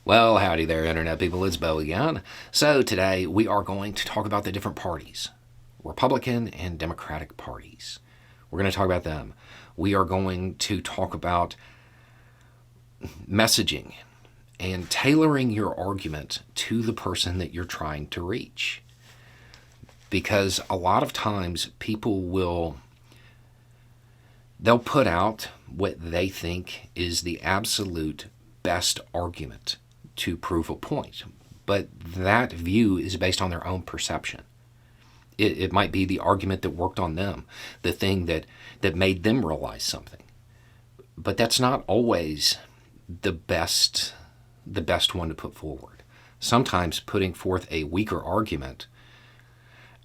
Well, howdy there, Internet people. It's Bo again. So, today we are going to talk about the different parties, Republican and Democratic parties. We're going to talk about them. We are going to talk about messaging and tailoring your argument to the person that you're trying to reach. Because a lot of times they'll put out what they think is the absolute best argument to prove a point. But that view is based on their own perception. It might be the argument that worked on them, the thing that made them realize something. But that's not always the best one to put forward. Sometimes putting forth a weaker argument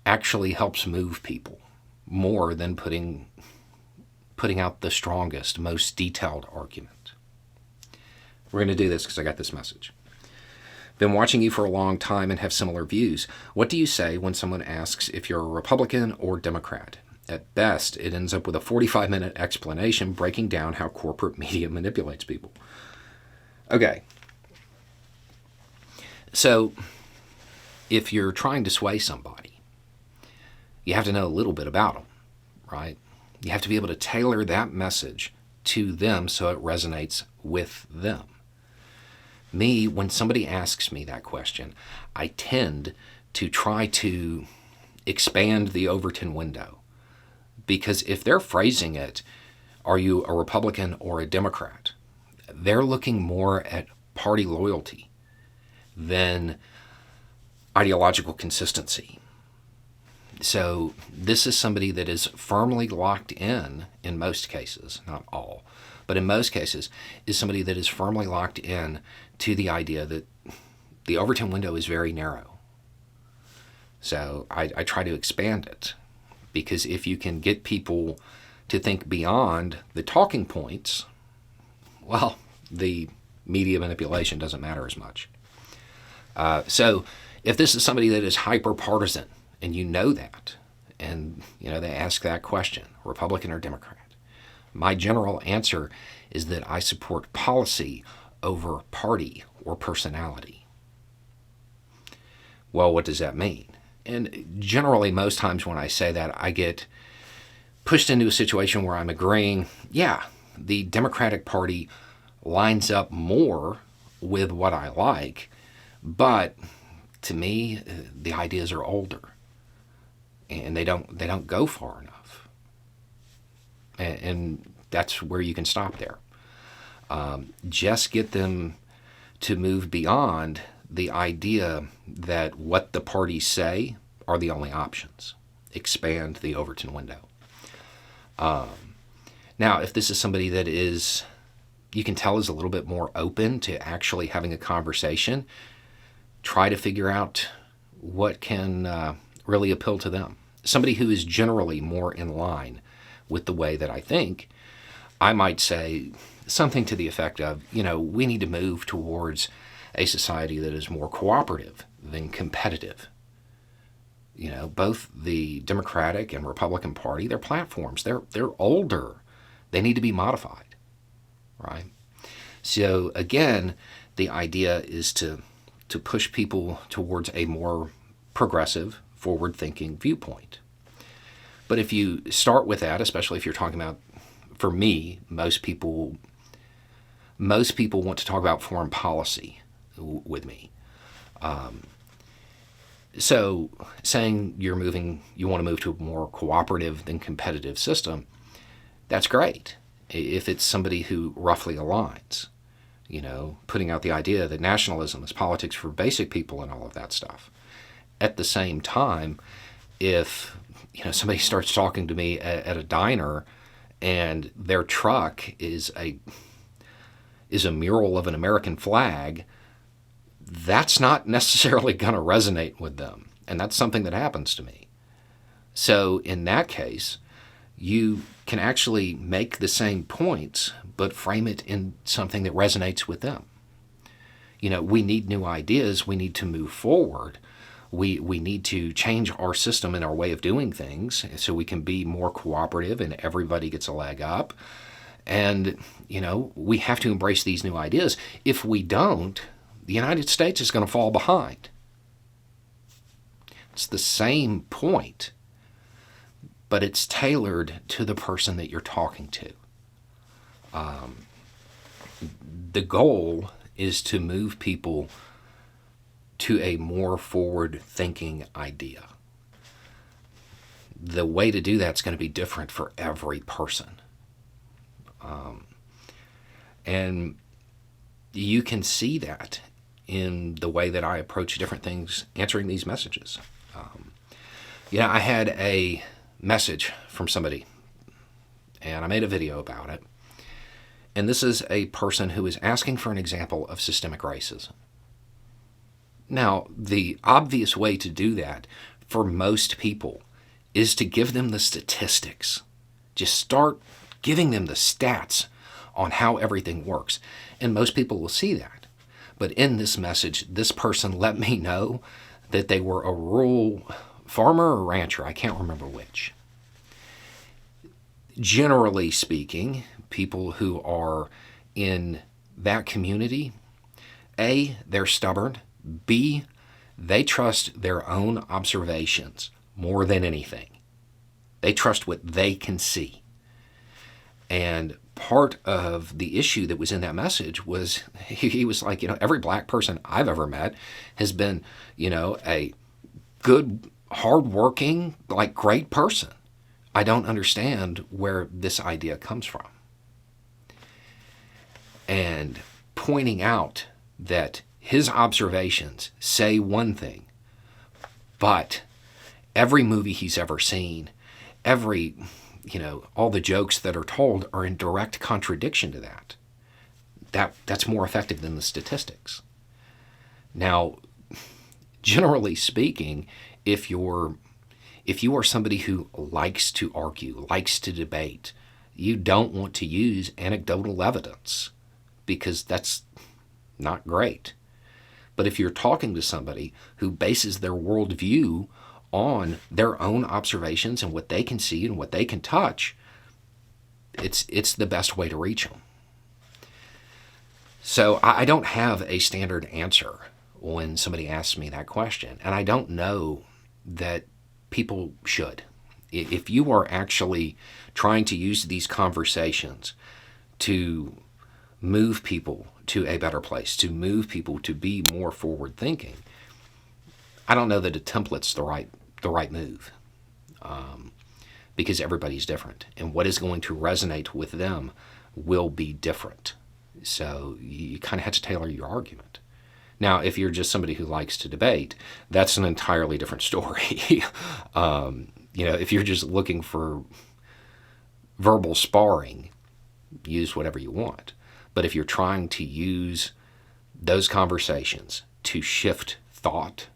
actually helps move people more than putting out the strongest, most detailed argument. We're going to do this because I got this message. Been watching you for a long time and have similar views. What do you say when someone asks if you're a Republican or Democrat? At best, it ends up with a 45-minute explanation breaking down how corporate media manipulates people. Okay. So, if you're trying to sway somebody, you have to know a little bit about them, right? You have to be able to tailor that message to them so it resonates with them. Me, when somebody asks me that question, I tend to try to expand the Overton window. Because if they're phrasing it, are you a Republican or a Democrat? They're looking more at party loyalty than ideological consistency. So this is somebody that is firmly locked in most cases, not all, but in most cases, is somebody that is firmly locked in to the idea that the Overton window is very narrow. So I try to expand it, because if you can get people to think beyond the talking points, well, the media manipulation doesn't matter as much. So if this is somebody that is hyper-partisan, and you know that, and they ask that question, Republican or Democrat, my general answer is that I support policy over party or personality. Well, what does that mean? And generally, most times when I say that, I get pushed into a situation where I'm agreeing, yeah, the Democratic Party lines up more with what I like, but to me, the ideas are older, and they don't go far enough. And that's where you can stop there. Just get them to move beyond the idea that what the parties say are the only options. Expand the Overton window. Now, if this is somebody that you can tell is a little bit more open to actually having a conversation, try to figure out what can really appeal to them. Somebody who is generally more in line with the way that I think, I might say something to the effect of, we need to move towards a society that is more cooperative than competitive. Both the Democratic and Republican Party, their platforms, they're older. They need to be modified, right? So again, the idea is to push people towards a more progressive, forward-thinking viewpoint. But if you start with that, especially if you're talking about, for me, most people want to talk about foreign policy with me. So saying you want to move to a more cooperative than competitive system, that's great. If it's somebody who roughly aligns, putting out the idea that nationalism is politics for basic people and all of that stuff. At the same time, if somebody starts talking to me at a diner and their truck is a mural of an American flag, that's not necessarily going to resonate with them. And that's something that happens to me. So in that case, you can actually make the same points, but frame it in something that resonates with them. We need new ideas. We need to move forward. We need to change our system and our way of doing things so we can be more cooperative and everybody gets a leg up. And, we have to embrace these new ideas. If we don't, the United States is going to fall behind. It's the same point, but it's tailored to the person that you're talking to. The goal is to move people to a more forward-thinking idea. The way to do that's going to be different for every person. And you can see that in the way that I approach different things answering these messages. I had a message from somebody, and I made a video about it. And this is a person who is asking for an example of systemic racism. Now, the obvious way to do that for most people is to give them the statistics. Just start giving them the stats on how everything works. And most people will see that. But in this message, this person let me know that they were a rural farmer or rancher. I can't remember which. Generally speaking, people who are in that community, A, they're stubborn. B, they trust their own observations more than anything. They trust what they can see. And part of the issue that was in that message was he was like, every black person I've ever met has been, a good, hardworking, great person. I don't understand where this idea comes from. And pointing out that his observations say one thing, but every movie he's ever seen, all the jokes that are told are in direct contradiction to that. That's more effective than the statistics. Now, generally speaking, if you are somebody who likes to argue, likes to debate, you don't want to use anecdotal evidence because that's not great. But if you're talking to somebody who bases their worldview on their own observations and what they can see and what they can touch, it's the best way to reach them. So I don't have a standard answer when somebody asks me that question, and I don't know that people should. If you are actually trying to use these conversations to move people to a better place, to move people to be more forward thinking, I don't know that a template's the right move, because everybody's different, and what is going to resonate with them will be different. So you kind of have to tailor your argument. Now, if you're just somebody who likes to debate, that's an entirely different story. If you're just looking for verbal sparring, use whatever you want. But if you're trying to use those conversations to shift thought,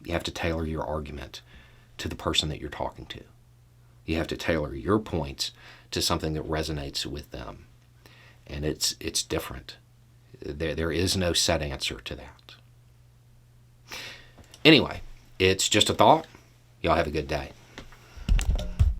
you have to tailor your argument to the person that you're talking to. You have to tailor your points to something that resonates with them. And it's different. There is no set answer to that. Anyway, it's just a thought. Y'all have a good day.